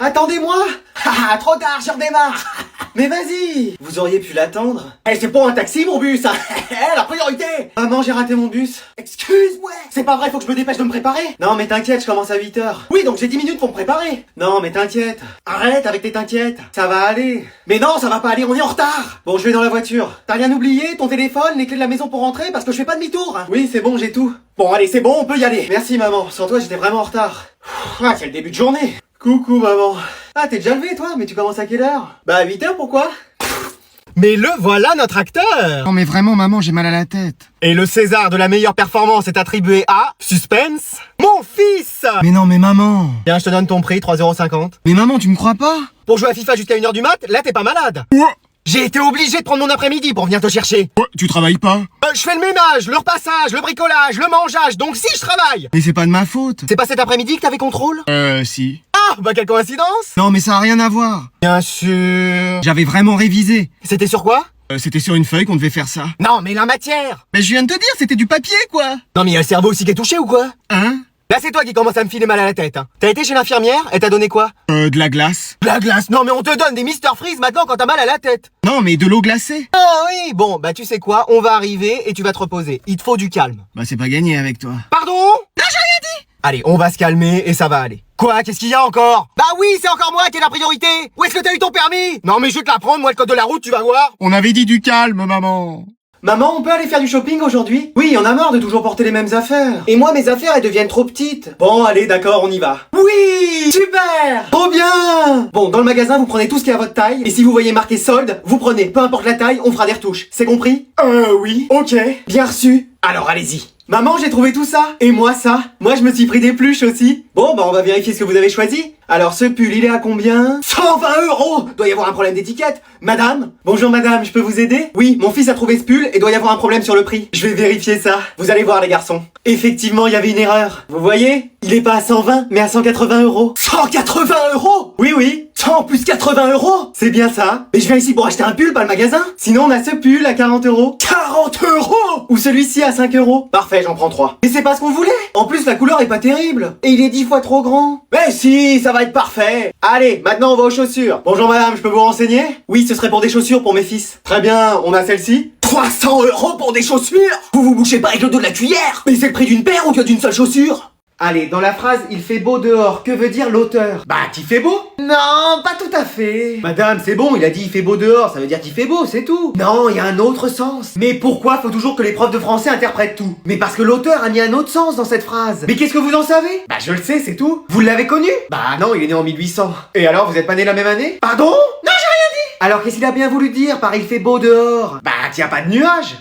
Attendez-moi. Ah, trop tard, je redémarre. Mais vas-y. Vous auriez pu l'attendre. Eh, c'est pour un taxi, mon bus. La priorité. Maman, j'ai raté mon bus. Excuse-moi. C'est pas vrai, faut que je me dépêche de me préparer. Non, mais t'inquiète, je commence à 8h. Oui, donc j'ai 10 minutes pour me préparer. Non, mais t'inquiète. Arrête avec tes t'inquiètes. Ça va aller. Mais non, ça va pas aller, on est en retard. Bon, je vais dans la voiture. T'as rien oublié? Ton téléphone, les clés de la maison pour rentrer? Parce que je fais pas demi-tour. Oui, c'est bon, j'ai tout. Bon, allez, c'est bon, on peut y aller. Merci, maman. Sans toi, j'étais vraiment en retard. Ah, c'est le début de journée. Coucou, maman. Ah, t'es déjà levé, toi? Mais tu commences à quelle heure? Bah, à 8h, pourquoi? Mais le voilà, notre acteur! Non mais vraiment maman, j'ai mal à la tête. Et le César de la meilleure performance est attribué à... Suspense, mon fils! Mais non mais maman. Tiens, je te donne ton prix, 3,50 €. Mais maman, tu me crois pas? Pour jouer à FIFA jusqu'à 1h du mat, là t'es pas malade. Ouais. J'ai été obligé de prendre mon après-midi pour venir te chercher. Ouais, tu travailles pas? Je fais le ménage, le repassage, le bricolage, le mangeage, donc si je travaille! Mais c'est pas de ma faute. C'est pas cet après-midi que t'avais contrôle? Si. Ah, bah quelle coïncidence! Non mais ça a rien à voir. Bien sûr... J'avais vraiment révisé. C'était sur quoi? C'était sur une feuille qu'on devait faire ça. Non, mais la matière! Mais je viens de te dire, c'était du papier quoi. Non mais y a le cerveau aussi qui est touché ou quoi? Hein? Là c'est toi qui commence à me filer mal à la tête, hein. T'as été chez l'infirmière, elle t'a donné quoi? De la glace. De la glace? Non mais on te donne des Mister Freeze maintenant quand t'as mal à la tête. Non mais de l'eau glacée. Ah oui, bon, bah tu sais quoi, on va arriver et tu vas te reposer. Il te faut du calme. Bah c'est pas gagné avec toi. Pardon? Non, j'ai rien dit. Allez, on va se calmer et ça va aller. Quoi? Qu'est-ce qu'il y a encore? Bah oui, c'est encore moi qui ai la priorité. Où est-ce que t'as eu ton permis? Non mais je vais te l'apprendre, moi le code de la route, tu vas voir. On avait dit du calme maman. Maman, on peut aller faire du shopping aujourd'hui? Oui, on a marre de toujours porter les mêmes affaires. Et moi, mes affaires, elles deviennent trop petites. Bon, allez, d'accord, on y va. Oui! Super! Trop bien! Bon, dans le magasin, vous prenez tout ce qui est à votre taille. Et si vous voyez marqué solde, vous prenez. Peu importe la taille, on fera des retouches. C'est compris? Oui. Ok. Bien reçu. Alors, allez-y. Maman, j'ai trouvé tout ça. Et moi, ça. Moi, je me suis pris des pluches aussi. Bon, bah, on va vérifier ce que vous avez choisi. Alors, ce pull, il est à combien? 120 €! Doit y avoir un problème d'étiquette. Madame? Bonjour, madame, je peux vous aider? Oui, mon fils a trouvé ce pull et doit y avoir un problème sur le prix. Je vais vérifier ça. Vous allez voir, les garçons. Effectivement, il y avait une erreur. Vous voyez? Il est pas à 120, mais à 180 €. 180 €? Oui, oui. 100 plus 80 €? C'est bien ça. Mais je viens ici pour acheter un pull, pas le magasin. Sinon, on a ce pull à 40 €. 40 €! Ou celui-ci à 5 €. Parfait, j'en prends 3. Mais c'est pas ce qu'on voulait. En plus, la couleur est pas terrible. Et il est 10 fois trop grand. Mais si, ça va être parfait. Allez, maintenant on va aux chaussures. Bonjour madame, je peux vous renseigner? Oui, ce serait pour des chaussures pour mes fils. Très bien, on a celle-ci. 300 € pour des chaussures? Vous vous bouchez pas avec le dos de la cuillère? Mais c'est le prix d'une paire ou que d'une seule chaussure? Allez, dans la phrase « Il fait beau dehors », que veut dire l'auteur? Bah, qu'il fait beau? Non, pas tout à fait. Madame, c'est bon, il a dit « Il fait beau dehors », ça veut dire qu'il fait beau, c'est tout. Non, il y a un autre sens. Mais pourquoi faut toujours que les profs de français interprètent tout? Mais parce que l'auteur a mis un autre sens dans cette phrase. Mais qu'est-ce que vous en savez? Bah, je le sais, c'est tout. Vous l'avez connu? Bah non, il est né en 1800. Et alors, vous êtes pas né la même année? Pardon? Non, j'ai rien dit. Alors, qu'est-ce qu'il a bien voulu dire par « Il fait beau dehors »? Bah, qu'il y a pas de nuages.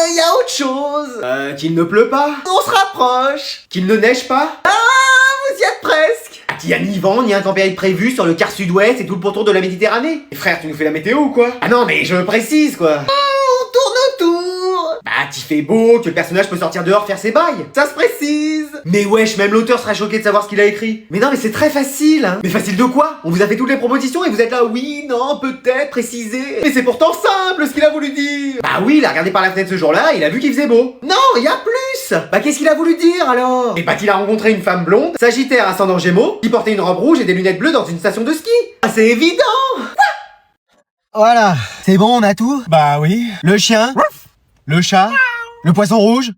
Il y a autre chose. Qu'il ne pleut pas. On se rapproche. Qu'il ne neige pas. Ah, vous y êtes presque. Qu'il y a ni vent, ni intempérie prévue sur le quart sud-ouest et tout le pourtour de la Méditerranée. Et frère, tu nous fais la météo ou quoi? Ah non, mais je précise, quoi. On tourne autour. Bah, qu'il fait beau, que le personnage peut sortir dehors faire ses bails. Ça se précise. Mais wesh, même l'auteur sera choqué de savoir ce qu'il a écrit. Mais non, mais c'est très facile, hein. Mais facile de quoi? On vous a fait toutes les propositions et vous êtes là, oui, non, peut-être, préciser. Mais c'est pourtant simple ce qu'il a voulu dire. Bah oui, il a regardé par la fenêtre ce jour-là, il a vu qu'il faisait beau. Non, il y a plus. Bah qu'est-ce qu'il a voulu dire alors? Et bah qu'il a rencontré une femme blonde, sagittaire ascendant Gémeaux, qui portait une robe rouge et des lunettes bleues dans une station de ski. Ah, c'est évident. Voilà, c'est bon, on a tout? Bah oui. Le chien? Le chat? Le poisson rouge?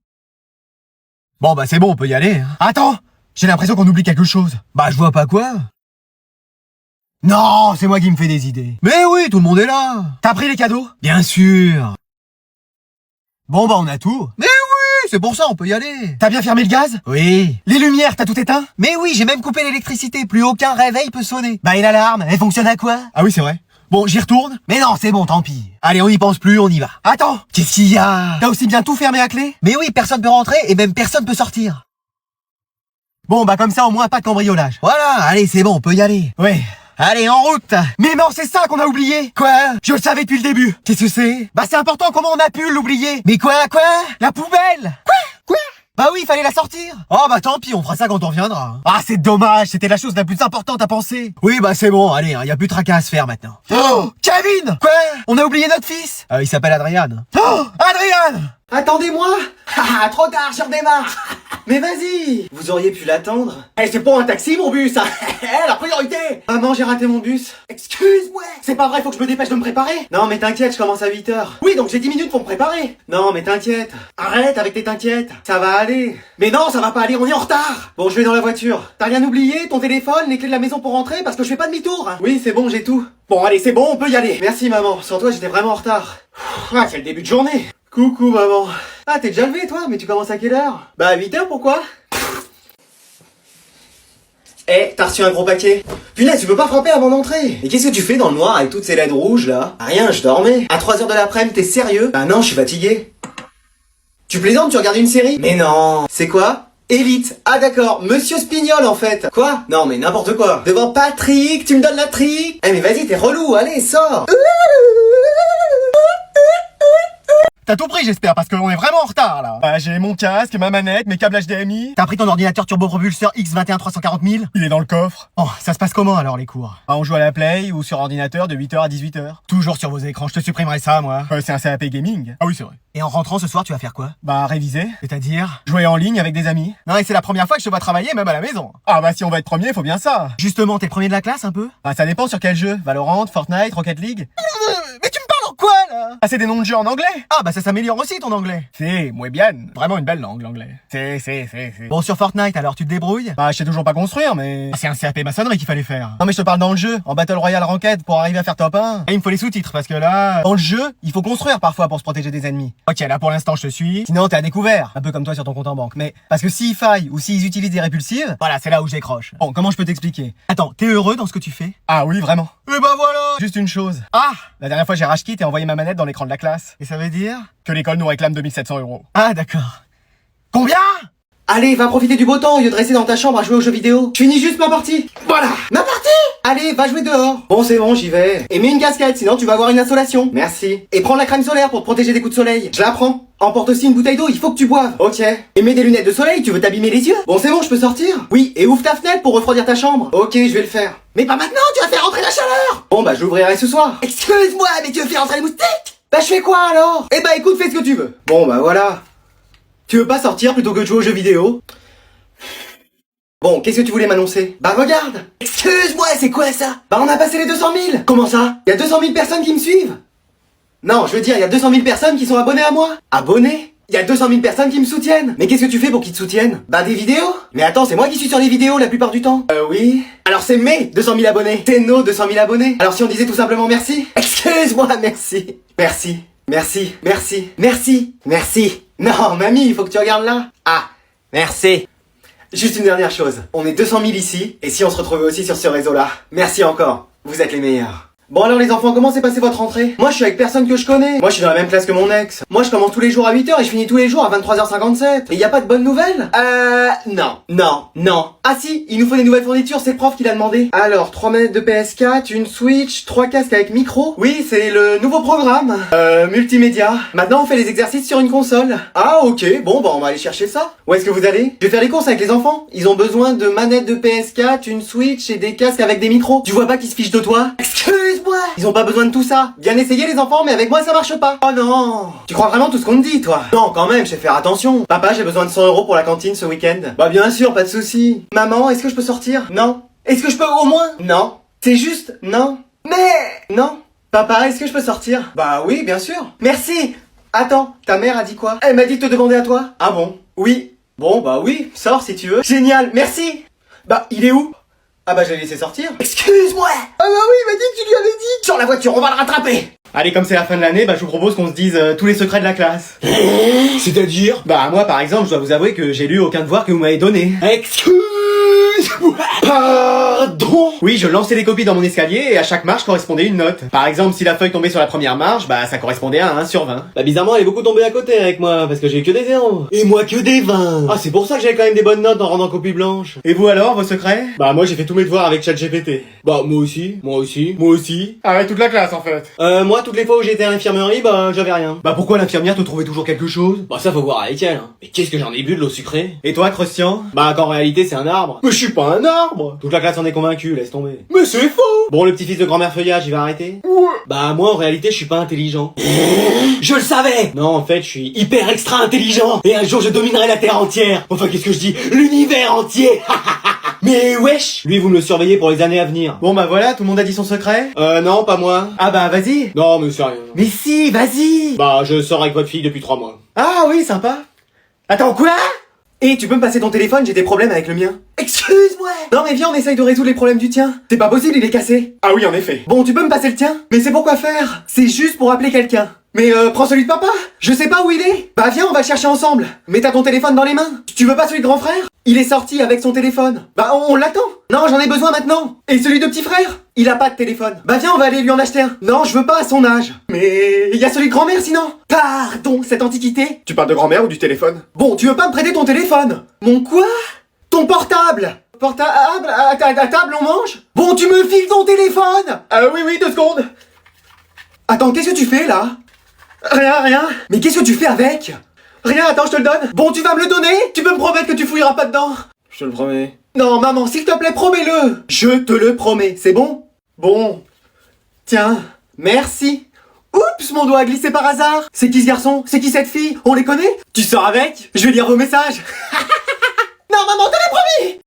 Bon bah c'est bon, on peut y aller. Hein. Attends, j'ai l'impression qu'on oublie quelque chose. Bah je vois pas quoi. Non, c'est moi qui me fais des idées. Mais oui, tout le monde est là. T'as pris les cadeaux? Bien sûr. Bon bah on a tout. Mais oui, c'est pour ça, on peut y aller. T'as bien fermé le gaz? Oui. Les lumières, t'as tout éteint? Mais oui, j'ai même coupé l'électricité, plus aucun réveil peut sonner. Bah et l'alarme, elle fonctionne à quoi? Ah oui, c'est vrai. Bon, j'y retourne? Mais non, c'est bon, tant pis. Allez, on y pense plus, on y va. Attends, qu'est-ce qu'il y a? T'as aussi bien tout fermé à clé? Mais oui, personne peut rentrer et même personne peut sortir. Bon, bah comme ça, au moins, pas de cambriolage. Voilà, allez, c'est bon, on peut y aller. Ouais. Allez, en route! Mais non, c'est ça qu'on a oublié! Quoi? Je le savais depuis le début! Qu'est-ce que c'est? Bah c'est important, comment on a pu l'oublier? Mais quoi? La poubelle! Quoi? Bah oui, il fallait la sortir! Oh bah tant pis, on fera ça quand on reviendra. Ah, c'est dommage, c'était la chose la plus importante à penser. Oui, bah c'est bon, allez, y a plus de tracas à se faire maintenant. Oh! Kevin! Quoi? On a oublié notre fils? Il s'appelle Adrien. Oh! Adrien! Attendez-moi. Ah, trop tard, je redémarre. Mais vas-y. Vous auriez pu l'attendre. Eh, c'est pas un taxi, mon bus. Eh, la priorité. Maman, j'ai raté mon bus. Excuse-moi. C'est pas vrai, faut que je me dépêche de me préparer. Non, mais t'inquiète, je commence à 8h. Oui, donc j'ai 10 minutes pour me préparer. Non, mais t'inquiète. Arrête avec tes t'inquiètes. Ça va aller. Mais non, ça va pas aller, on est en retard. Bon, je vais dans la voiture. T'as rien oublié? Ton téléphone, les clés de la maison pour rentrer? Parce que je fais pas demi-tour. Oui, c'est bon, j'ai tout. Bon, allez, c'est bon, on peut y aller. Merci, maman. Sans toi, j'étais vraiment en retard. Ah, c'est le début de journée. Coucou, maman. Ah, t'es déjà levé, toi? Mais tu commences à quelle heure? Bah, à 8h, pourquoi? Eh, t'as reçu un gros paquet. Punaise, tu peux pas frapper avant d'entrer. Et qu'est-ce que tu fais dans le noir avec toutes ces LED rouges, là? Rien, je dormais. À 3h de l'après-midi, t'es sérieux? Bah non, je suis fatigué. Tu plaisantes, tu regardes une série? Mais non. C'est quoi? Élite. Ah d'accord, Monsieur Spignol en fait. Quoi? Non mais n'importe quoi. Devant Patrick, tu me donnes la trique? Eh mais vas-y, t'es relou, allez, sors. T'as tout pris, j'espère, parce qu'on est vraiment en retard, là. Bah, j'ai mon casque, ma manette, mes câbles HDMI. T'as pris ton ordinateur turbopropulseur X21 340 000? Il est dans le coffre. Oh, ça se passe comment, alors, les cours? Ah, on joue à la Play ou sur ordinateur de 8h à 18h. Toujours sur vos écrans, je te supprimerai ça, moi. C'est un CAP gaming. Ah oui, c'est vrai. Et en rentrant ce soir, tu vas faire quoi? Bah, réviser. C'est-à-dire? Jouer en ligne avec des amis. Non, et c'est la première fois que je te vois travailler, même à la maison. Ah bah, si on va être premier, faut bien ça. Justement, t'es le premier de la classe, un peu? Bah, ça dépend sur quel jeu. Valorant, Fortnite, Rocket League. Mais tu me parles en quoi, là? Ah, c'est des noms de jeux en anglais? Ah, bah, ça s'améliore aussi, ton anglais. C'est, muy bien. Vraiment une belle langue, l'anglais. C'est. Bon, sur Fortnite, alors, tu te débrouilles? Bah, je sais toujours pas construire, mais... Ah, c'est un CAP maçonnerie qu'il fallait faire. Non, mais je te parle dans le jeu, en Battle Royale Ranked, pour arriver à faire top 1. Et il me faut les sous-titres, parce que là, dans le jeu, il faut construire parfois pour se protéger des ennemis. Ok, là, pour l'instant, je te suis. Sinon, t'es à découvert. Un peu comme toi sur ton compte en banque. Mais, parce que s'ils faillent, ou s'ils utilisent des répulsives, voilà, c'est là où je décroche. Bon, comment je peux t'expliquer? Attends, t'es heureux dans ce que tu fais? Ah oui, vraiment. Et bah voilà! Juste une chose. Ah! La dernière fois, j'ai rage quit et envoyé ma manette dans l'écran de la classe. Et ça veut dire? Que l'école nous réclame 2700 €. Ah, d'accord. Combien? Allez, va profiter du beau temps au lieu de rester dans ta chambre à jouer aux jeux vidéo. Je finis juste ma partie. Voilà, ma partie. Allez, va jouer dehors. Bon, c'est bon, j'y vais. Et mets une casquette, sinon tu vas avoir une insolation. Merci. Et prends la crème solaire pour te protéger des coups de soleil. Je la prends. Emporte aussi une bouteille d'eau, il faut que tu boives. Ok. Et mets des lunettes de soleil, tu veux t'abîmer les yeux? Bon, c'est bon, je peux sortir. Oui, et ouvre ta fenêtre pour refroidir ta chambre. Ok, je vais le faire. Mais pas maintenant, tu vas faire rentrer la chaleur. Bon, bah, je l'ouvrirai ce soir. Excuse-moi, mais tu veux faire rentrer les moustiques? Bah, je fais quoi alors? Eh bah, écoute, fais ce que tu veux. Bon, bah, voilà. Tu veux pas sortir plutôt que de jouer aux jeux vidéo? Bon, qu'est-ce que tu voulais m'annoncer? Bah regarde! Excuse-moi, c'est quoi ça? Bah on a passé les 200 000! Comment ça? Y a 200 000 personnes qui me suivent? Non, je veux dire, y a 200 000 personnes qui sont abonnées à moi! Abonnées? Y a 200 000 personnes qui me soutiennent! Mais qu'est-ce que tu fais pour qu'ils te soutiennent? Bah des vidéos? Mais attends, c'est moi qui suis sur les vidéos la plupart du temps! Oui. Alors c'est mes 200 000 abonnés! C'est nos 200 000 abonnés! Alors si on disait tout simplement merci? Excuse-moi, merci! Merci! Merci! Merci! Merci! Merci! Non, mamie, il faut que tu regardes là! Ah! Merci! Juste une dernière chose, on est 200 000 ici, et si on se retrouvait aussi sur ce réseau-là? Merci encore, vous êtes les meilleurs. Bon alors les enfants, comment s'est passée votre rentrée? Moi je suis avec personne que je connais. Moi je suis dans la même classe que mon ex. Moi je commence tous les jours à 8h et je finis tous les jours à 23h57. Et y a pas de bonnes nouvelles? Non. Ah si, il nous faut des nouvelles fournitures, c'est le prof qui l'a demandé. Alors, 3 manettes de PS4, une Switch, 3 casques avec micro. Oui, c'est le nouveau programme. Multimédia. Maintenant on fait les exercices sur une console. Ah ok, bon bah on va aller chercher ça. Où est-ce que vous allez? Je vais faire les courses avec les enfants. Ils ont besoin de manettes de PS4, une Switch et des casques avec des micros. Tu vois pas qu'ils se fichent de toi? Excuse-moi. Ils ont pas besoin de tout ça. Bien essayé les enfants, mais avec moi ça marche pas. Oh non. Tu crois vraiment tout ce qu'on te dit, toi? Non, quand même, je sais faire attention. Papa, j'ai besoin de 100 € pour la cantine ce week-end. Bah bien sûr, pas de souci. Maman, est-ce que je peux sortir? Non. Est-ce que je peux au moins? Non. C'est juste non. Mais non. Papa, est-ce que je peux sortir? Bah oui, bien sûr. Merci. Attends, ta mère a dit quoi? Elle m'a dit de te demander à toi. Ah bon? Oui. Bon bah oui, sors si tu veux. Génial, merci. Bah, il est où? Ah bah je l'ai laissé sortir. Excuse-moi. Ah bah oui, il m'a dit que tu lui avais dit. Sur la voiture, on va le rattraper. Allez, comme c'est la fin de l'année, bah je vous propose qu'on se dise tous les secrets de la classe. C'est-à-dire? Bah moi par exemple, je dois vous avouer que j'ai lu aucun devoir que vous m'avez donné. Excuse-moi. Pardon. Oui, je lançais les copies dans mon escalier et à chaque marche correspondait une note. Par exemple, si la feuille tombait sur la première marche, bah ça correspondait à 1 sur 20. Bah bizarrement, elle est beaucoup tombée à côté avec moi, parce que j'ai eu que des 0. Et moi que des 20. Ah, c'est pour ça que j'avais quand même des bonnes notes en rendant copie blanche. Et vous alors, vos secrets? Bah moi j'ai fait tous mes devoirs avec ChatGPT. Bah moi aussi. Ah ouais, toute la classe en fait. Moi toutes les fois où j'étais à l'infirmerie, bah j'avais rien. Bah pourquoi l'infirmière te trouvait toujours quelque chose? Bah ça faut voir avec elle, hein. Mais qu'est-ce que j'en ai bu de l'eau sucrée? Et toi, Christian? Bah qu'en réalité c'est un arbre. Mais je suis pas un arbre. Toute la classe en est convaincue, laisse tomber. Mais c'est faux. Bon, le petit-fils de grand-mère Feuillage, il va arrêter? Ouais. Bah, moi, en réalité, je suis pas intelligent. Je le savais! Non, en fait, je suis hyper extra intelligent. Et un jour, je dominerai la Terre entière. Enfin, qu'est-ce que je dis? L'univers entier. Mais wesh! Lui, vous me le surveillez pour les années à venir. Bon, bah voilà, tout le monde a dit son secret? Non, pas moi. Ah bah, vas-y. Non, mais c'est rien. Mais si, vas-y! Bah, je sors avec votre fille depuis 3 mois. Ah oui, sympa. Attends, quoi? Et tu peux me passer ton téléphone, j'ai des problèmes avec le mien. Excuse-moi! Non mais viens, on essaye de résoudre les problèmes du tien. C'est pas possible, il est cassé. Ah oui, en effet. Bon, tu peux me passer le tien? Mais c'est pour quoi faire? C'est juste pour appeler quelqu'un. Mais prends celui de papa. Je sais pas où il est. Bah viens, on va le chercher ensemble. Mais t'as ton téléphone dans les mains. Tu veux pas celui de grand frère? Il est sorti avec son téléphone. Bah on l'attend. Non, j'en ai besoin maintenant. Et celui de petit frère? Il a pas de téléphone. Bah viens, on va aller lui en acheter un. Non, je veux pas à son âge. Mais il y a celui de grand-mère sinon. Pardon, cette antiquité. Tu parles de grand-mère ou du téléphone? Bon, tu veux pas me prêter ton téléphone? Mon quoi? Ton portable. Portable? À table on mange? Bon, tu me files ton téléphone. Oui, 2 secondes. Attends, qu'est-ce que tu fais là? Rien. Mais qu'est-ce que tu fais avec? Rien, attends, je te le donne. Bon, tu vas me le donner? Tu peux me promettre que tu fouilleras pas dedans? Je te le promets. Non, maman, s'il te plaît, promets-le. Je te le promets, c'est bon? Bon. Tiens, merci. Oups, mon doigt a glissé par hasard. C'est qui ce garçon? C'est qui cette fille? On les connaît? Tu sors avec? Je vais lire vos messages. Non, maman, t'as les promis.